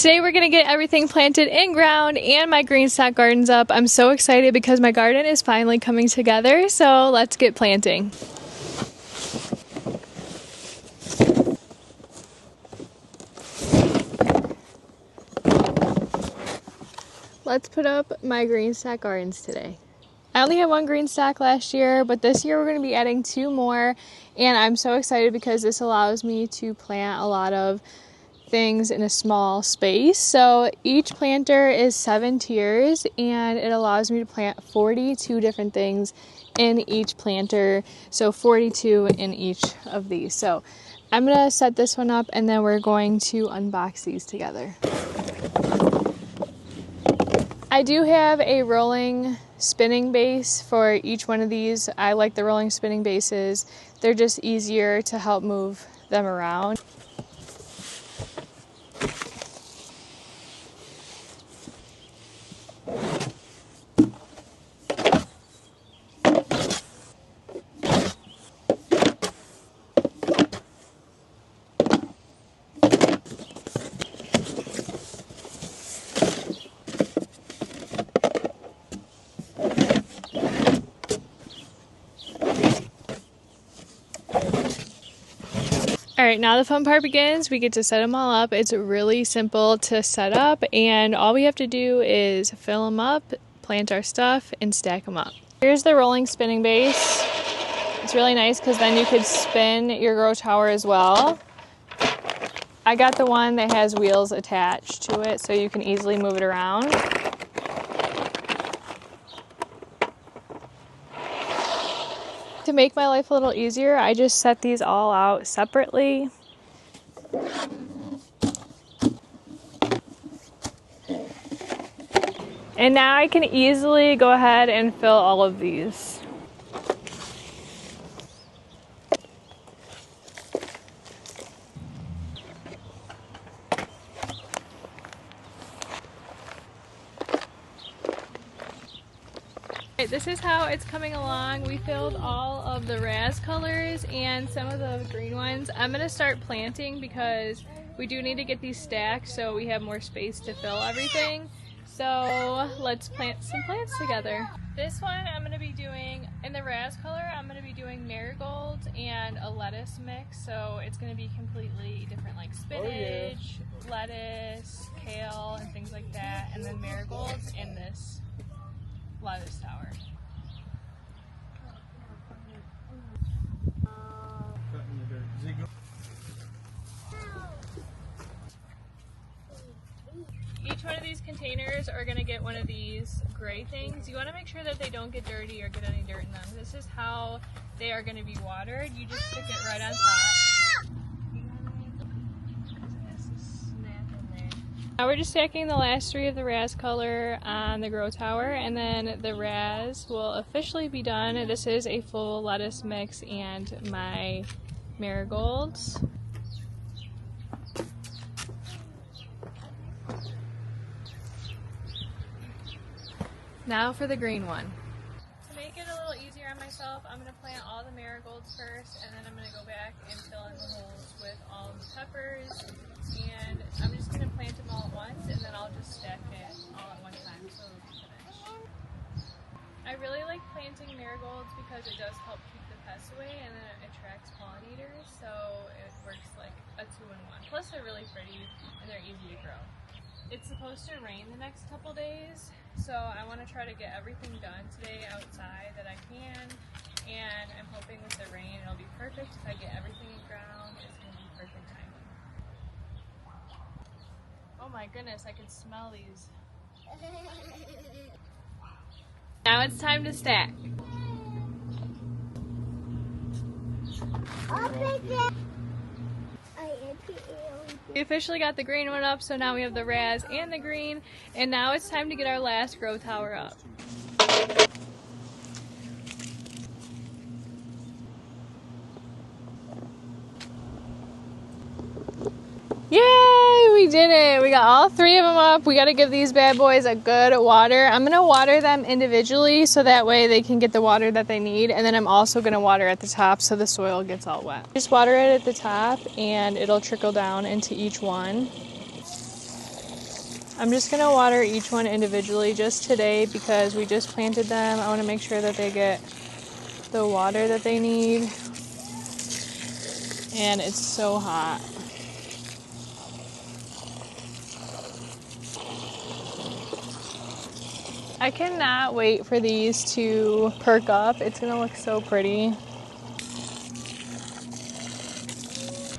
Today we're going to get everything planted in ground and my GreenStalk gardens up. I'm so excited because my garden is finally coming together, so let's get planting. Let's put up my GreenStalk gardens today. I only had one GreenStalk last year, but this year we're going to be adding 2 more, and I'm so excited because this allows me to plant a lot of things in a small space. So each planter is 7 tiers and it allows me to plant 42 different things in each planter, so 42 in each of these. So I'm gonna set this one up and then we're going to unbox these together. I do have a rolling spinning base for each one of these. I like the rolling spinning bases. They're just easier to help move them around. Alright, now the fun part begins. We get to set them all up. It's really simple to set up and all we have to do is fill them up, plant our stuff, and stack them up. Here's the rolling spinning base. It's really nice because then you could spin your grow tower as well. I got the one that has wheels attached to it so you can easily move it around. To make my life a little easier, I just set these all out separately. And now I can easily go ahead and fill all of these. This is how it's coming along. We filled all of the raz colors and some of the green ones. I'm going to start planting because we do need to get these stacked so we have more space to fill everything. So let's plant some plants together. This one I'm going to be doing, in the raz color, I'm going to be doing marigolds and a lettuce mix. So it's going to be completely different, like spinach, lettuce, kale, and things like that. And then marigolds in this lettuce tower. Each one of these containers are going to get one of these gray things. You want to make sure that they don't get dirty or get any dirt in them. This is how they are going to be watered. You just stick it right on top. Now we're just stacking the last 3 of the raz color on the grow tower, and then the raz will officially be done. This is a full lettuce mix and my marigolds. Now for the green one. To make it a little easier on myself, I'm going to plant all the marigolds first, and then I'm going to go back and fill in the holes with all the peppers. And I'm just going to plant them all at once, and then I'll just stack it all at one time so it'll be finished. I really like planting marigolds because it does help keep the pests away, and then it attracts pollinators, so it works like a 2-in-1. Plus they're really pretty and they're easy to grow. It's supposed to rain the next couple days, so I want to try to get everything done today outside that I can, and I'm hoping with the rain it'll be perfect. If I get everything in ground, it's going to be perfect timing. Oh my goodness, I can smell these. Now it's time to stack. We officially got the green one up, so now we have the raz and the green, and now it's time to get our last grow tower up. Yay! We did it! We got all 3 of them up. We got to give these bad boys a good water. I'm going to water them individually so that way they can get the water that they need. And then I'm also going to water at the top so the soil gets all wet. Just water it at the top and it'll trickle down into each one. I'm just going to water each one individually just today because we just planted them. I want to make sure that they get the water that they need. And it's so hot. I cannot wait for these to perk up. It's going to look so pretty.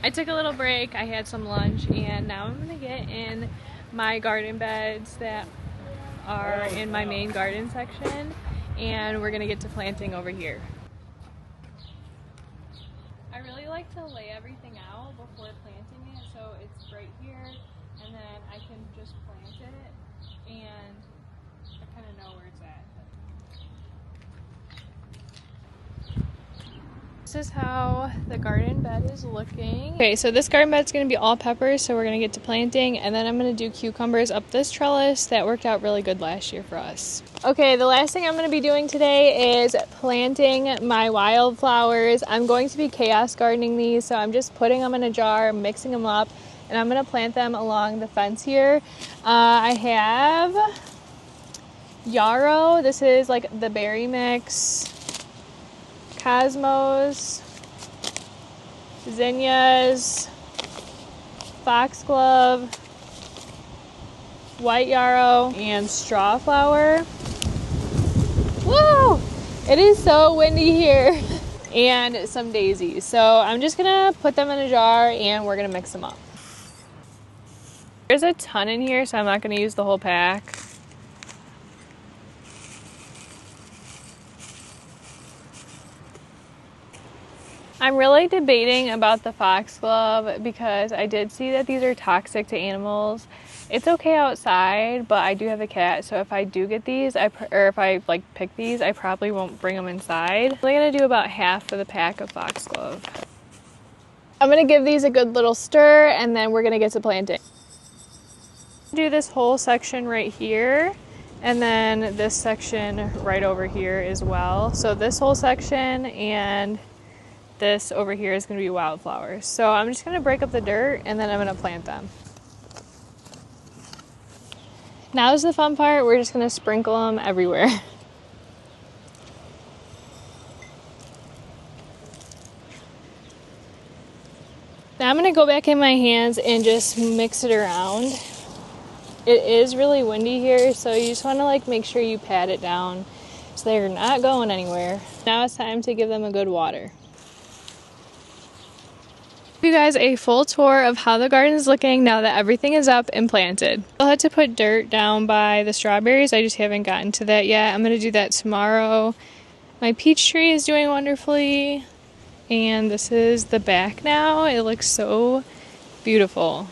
I took a little break, I had some lunch, and now I'm going to get in my garden beds that are in my main garden section, and we're going to get to planting over here. I really like to lay everything out before planting it, so it's right here, and then I can just plant it, and I kind of know where it's at. This is how the garden bed is looking. Okay, so this garden bed is going to be all peppers, so we're going to get to planting, and then I'm going to do cucumbers up this trellis. That worked out really good last year for us. Okay, the last thing I'm going to be doing today is planting my wildflowers. I'm going to be chaos gardening these, so I'm just putting them in a jar, mixing them up, and I'm going to plant them along the fence here. I have yarrow. This is like the berry mix. Cosmos, zinnias, foxglove, white yarrow, and straw flower. Whoa! It is so windy here. And some daisies. So I'm just gonna put them in a jar and we're gonna mix them up. There's a ton in here, so I'm not gonna use the whole pack. I'm really debating about the foxglove because I did see that these are toxic to animals. It's okay outside, but I do have a cat, so if I do get these, if I pick these, I probably won't bring them inside. I'm only gonna do about half of the pack of foxglove. I'm gonna give these a good little stir, and then we're gonna get to planting. Do this whole section right here, and then this section right over here as well. So this whole section and this over here is going to be wildflowers. So I'm just going to break up the dirt and then I'm going to plant them. Now is the fun part. We're just going to sprinkle them everywhere. Now I'm going to go back in my hands and just mix it around. It is really windy here, so you just want to make sure you pat it down so they're not going anywhere. Now it's time to give them a good water. You guys a full tour of how the garden is looking now that everything is up and planted. I'll have to put dirt down by the strawberries. I just haven't gotten to that yet. I'm going to do that tomorrow. My peach tree is doing wonderfully. And this is the back now. It looks so beautiful.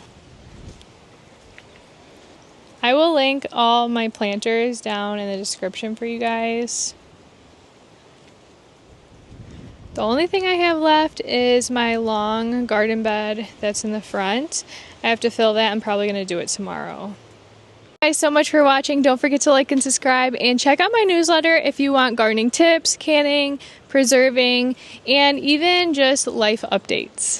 I will link all my planters down in the description for you guys. The only thing I have left is my long garden bed that's in the front. I have to fill that. I'm probably going to do it tomorrow. Thank you guys so much for watching. Don't forget to like and subscribe, and check out my newsletter if you want gardening tips, canning, preserving, and even just life updates.